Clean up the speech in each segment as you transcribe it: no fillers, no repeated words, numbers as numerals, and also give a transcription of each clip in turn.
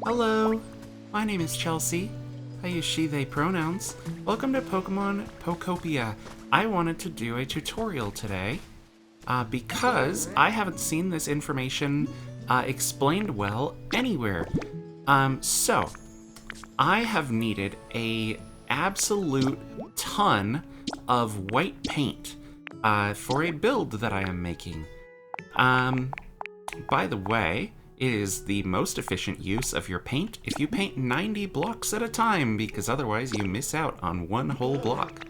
Hello, my name is Chelsea. I use she, they pronouns. Welcome to Pokemon POKOPIA. I wanted to do a tutorial today because I haven't seen this information explained well anywhere. So, I have needed a absolute ton of white paint for a build that I am making. By the way, it is the most efficient use of your paint if you paint 90 blocks at a time, because otherwise you miss out on one whole block.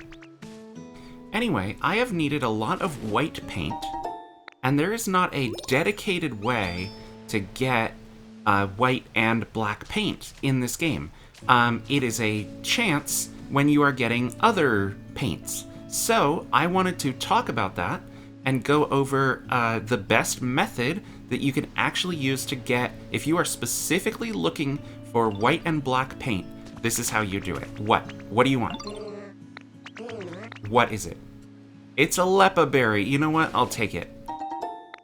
Anyway, I have needed a lot of white paint, and there is not a dedicated way to get white and black paint in this game. It is a chance when you are getting other paints. So I wanted to talk about that and go over the best method that you can actually use to get, if you are specifically looking for white and black paint, this is how you do it. What? What do you want? What is it? It's a Leppa berry. You know what? I'll take it.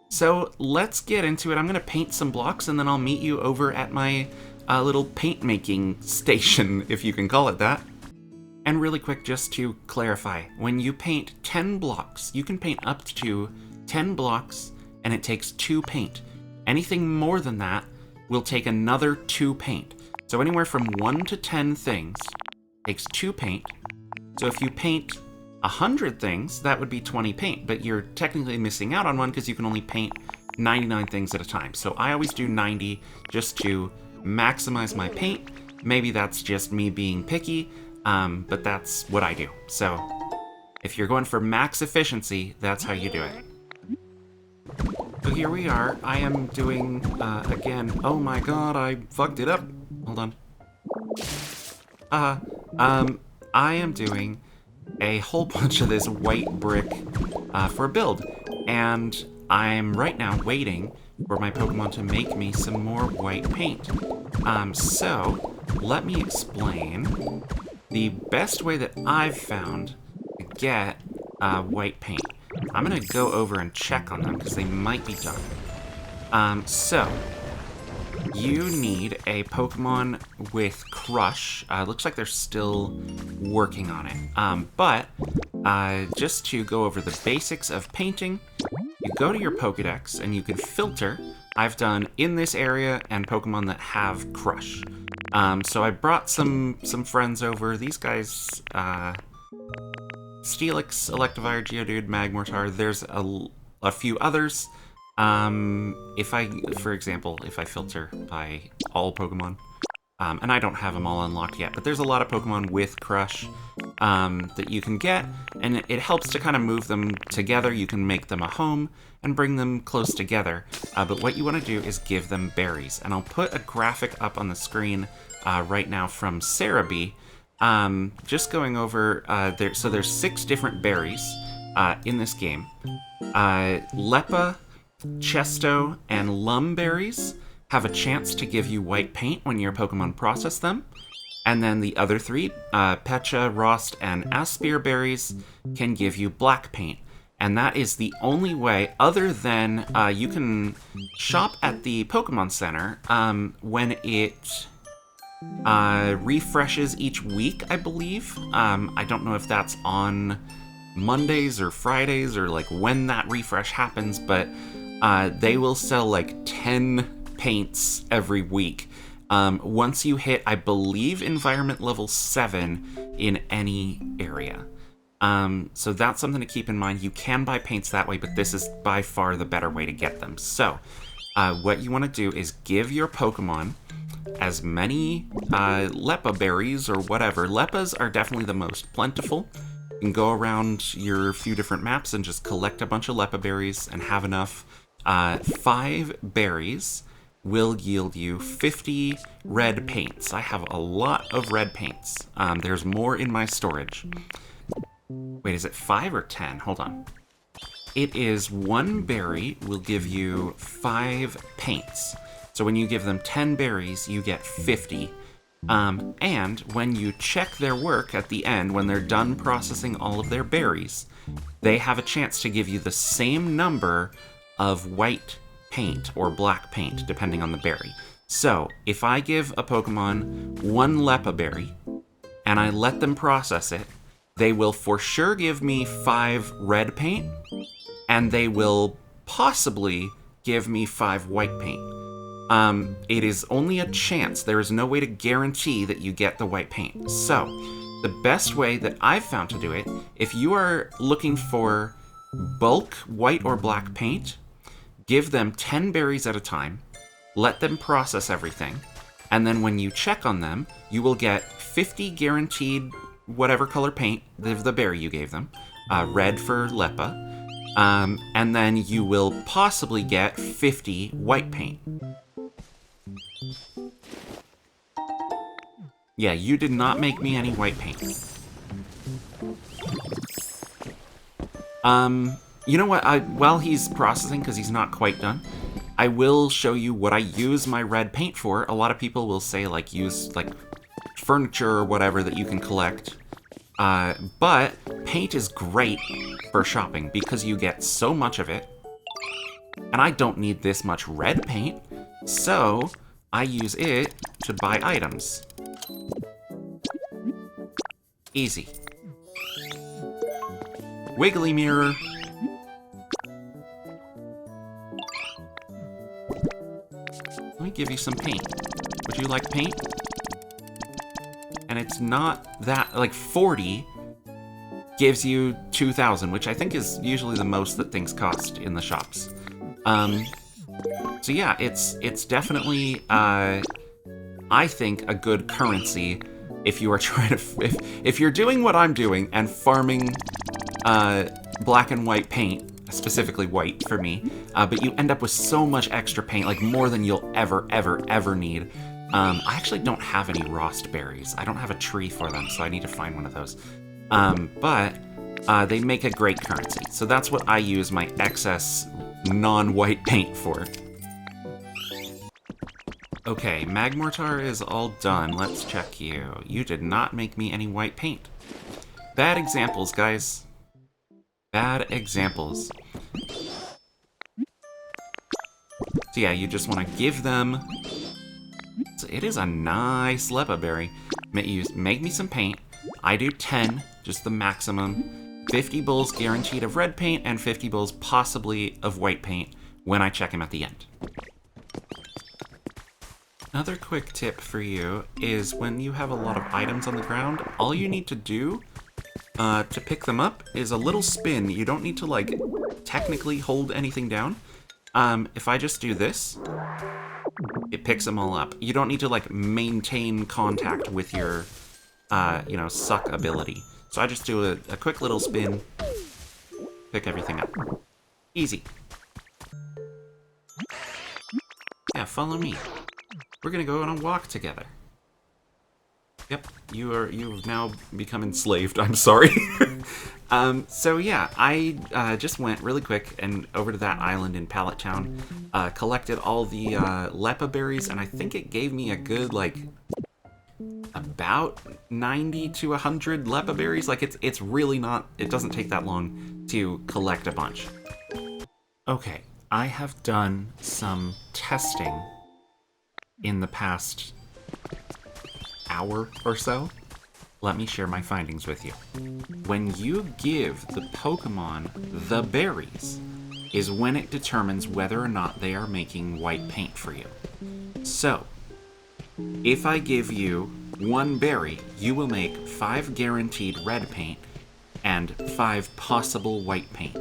So let's get into it. I'm gonna paint some blocks and then I'll meet you over at my little paint making station, if you can call it that. And really quick, just to clarify, when you paint 10 blocks, you can paint up to 10 blocks and it takes 2 paint. Anything more than that will take another 2 paint. So anywhere from 1 to 10 things takes 2 paint. So if you paint 100 things, that would be 20 paint, but you're technically missing out on one because you can only paint 99 things at a time. So I always do 90 just to maximize my paint. Maybe that's just me being picky, but that's what I do. So if you're going for max efficiency, that's how you do it. So here we are. I am doing, again, oh my god, I fucked it up. Hold on. I am doing a whole bunch of this white brick for a build. And I'm right now waiting for my Pokemon to make me some more white paint. So let me explain the best way that I've found to get white paint. I'm gonna go over and check on them because they might be done. So you need a Pokemon with Crush. Looks like they're still working on it. But just to go over the basics of painting, you go to your Pokedex and you can filter. I've done in this area and Pokemon that have Crush. So I brought some friends over. These guys, Steelix, Electivire, Geodude, Magmortar. There's a few others. For example, if I filter by all Pokemon, and I don't have them all unlocked yet, but there's a lot of Pokemon with Crush that you can get, and it helps to kind of move them together. You can make them a home and bring them close together, but what you want to do is give them berries, and I'll put a graphic up on the screen right now from Cerebi, just going over, so there's 6 different berries in this game. Leppa, Chesto, and Lum berries have a chance to give you white paint when your Pokemon process them. And then the other 3, Pecha, Rost, and Aspir berries, can give you black paint. And that is the only way, other than you can shop at the Pokemon Center when it refreshes each week, I believe. I don't know if that's on Mondays or Fridays or like when that refresh happens, but they will sell like 10 paints every week. Once you hit, I believe, environment level 7 in any area. So that's something to keep in mind. You can buy paints that way, but this is by far the better way to get them. So what you want to do is give your Pokemon as many Leppa berries or whatever. Leppas are definitely the most plentiful. You can go around your few different maps and just collect a bunch of Leppa berries and have enough. 5 berries will yield you 50 red paints. I have a lot of red paints. There's more in my storage. Wait, is it 5 or 10? Hold on. It is 1 berry will give you 5 paints. So when you give them 10 berries, you get 50. And when you check their work at the end, when they're done processing all of their berries, they have a chance to give you the same number of white paint or black paint, depending on the berry. So, if I give a Pokemon one Leppa berry, and I let them process it, they will for sure give me 5 red paint, and they will possibly give me 5 white paint. It is only a chance. There is no way to guarantee that you get the white paint. So, the best way that I've found to do it, if you are looking for bulk white or black paint, give them 10 berries at a time, let them process everything, and then when you check on them, you will get 50 guaranteed whatever color paint, the berry you gave them, red for Leppa, and then you will possibly get 50 white paint. Yeah, you did not make me any white paint. You know what? While he's processing, because he's not quite done, I will show you what I use my red paint for. A lot of people will say, like, use, like, furniture or whatever that you can collect. But paint is great for shopping because you get so much of it. And I don't need this much red paint, so I use it to buy items. Easy. Wiggly mirror. Let me give you some paint. Would you like paint? And it's not that, like 40 gives you 2,000, which I think is usually the most that things cost in the shops. So yeah, it's definitely, I think, a good currency if you are trying to, if you're doing what I'm doing and farming black and white paint, specifically white for me, but you end up with so much extra paint, like more than you'll ever need. I actually don't have any Rost berries. I don't have a tree for them, so I need to find one of those. But they make a great currency. So that's what I use my excess non-white paint for. Okay, Magmortar is all done. Let's check you. You did not make me any white paint. Bad examples, guys. Bad examples. So yeah, you just want to give them... So it is a nice Leppa berry. Make me some paint. I do 10, just the maximum. 50 bowls guaranteed of red paint, and 50 bowls possibly of white paint when I check him at the end. Another quick tip for you is when you have a lot of items on the ground, all you need to do to pick them up is a little spin. You don't need to, like, technically hold anything down. If I just do this, it picks them all up. You don't need to, like, maintain contact with your, suck ability. So I just do a quick little spin, pick everything up. Easy. Yeah, follow me. We're gonna go on a walk together. Yep, you've now become enslaved. I'm sorry. So yeah, I just went really quick and over to that island in Pallet Town, collected all the Leppa berries, and I think it gave me a good, like, about 90 to 100 Leppa berries. Like, it's really not, it doesn't take that long to collect a bunch. Okay, I have done some testing in the past hour or so. Let me share my findings with you. When you give the Pokemon the berries is when it determines whether or not they are making white paint for you. So, if I give you 1 berry, you will make 5 guaranteed red paint and 5 possible white paint.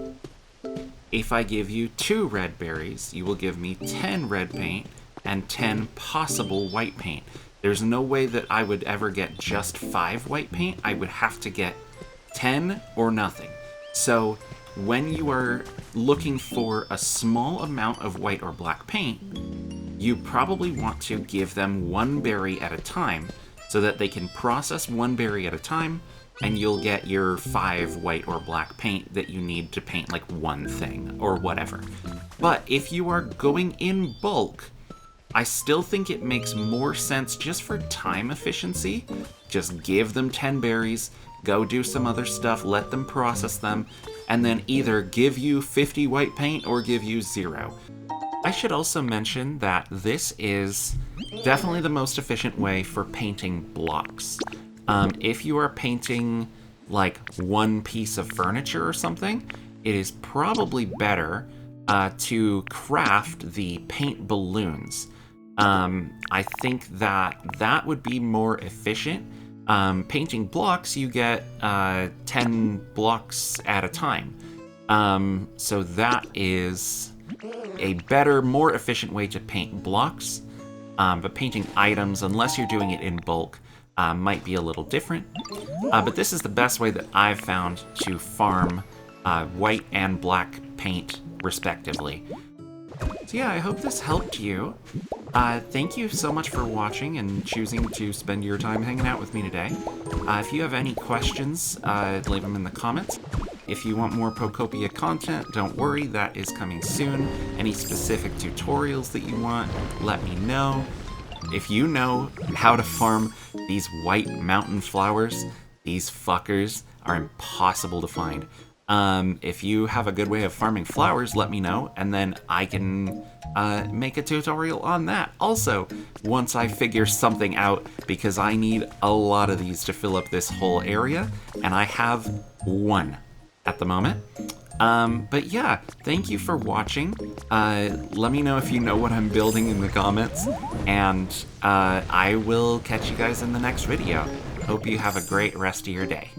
If I give you 2 red berries, you will give me 10 red paint and 10 possible white paint. There's no way that I would ever get just 5 white paint. I would have to get 10 or nothing. So when you are looking for a small amount of white or black paint, you probably want to give them 1 berry at a time so that they can process 1 berry at a time, and you'll get your 5 white or black paint that you need to paint like 1 thing or whatever. But if you are going in bulk, I still think it makes more sense just for time efficiency. Just give them 10 berries, go do some other stuff, let them process them, and then either give you 50 white paint or give you 0. I should also mention that this is definitely the most efficient way for painting blocks. If you are painting like one piece of furniture or something, it is probably better to craft the paint balloons. I think that would be more efficient. Painting blocks, you get 10 blocks at a time. So that is a better, more efficient way to paint blocks. But painting items, unless you're doing it in bulk, might be a little different. But this is the best way that I've found to farm white and black paint, respectively. So yeah, I hope this helped you. Thank you so much for watching and choosing to spend your time hanging out with me today. If you have any questions, leave them in the comments. If you want more Pokopia content, don't worry, that is coming soon. Any specific tutorials that you want, let me know. If you know how to farm these white mountain flowers, these fuckers are impossible to find. If you have a good way of farming flowers, let me know, and then I can make a tutorial on that. Also, once I figure something out, because I need a lot of these to fill up this whole area, and I have one at the moment. But yeah, thank you for watching. Let me know if you know what I'm building in the comments, and I will catch you guys in the next video. Hope you have a great rest of your day.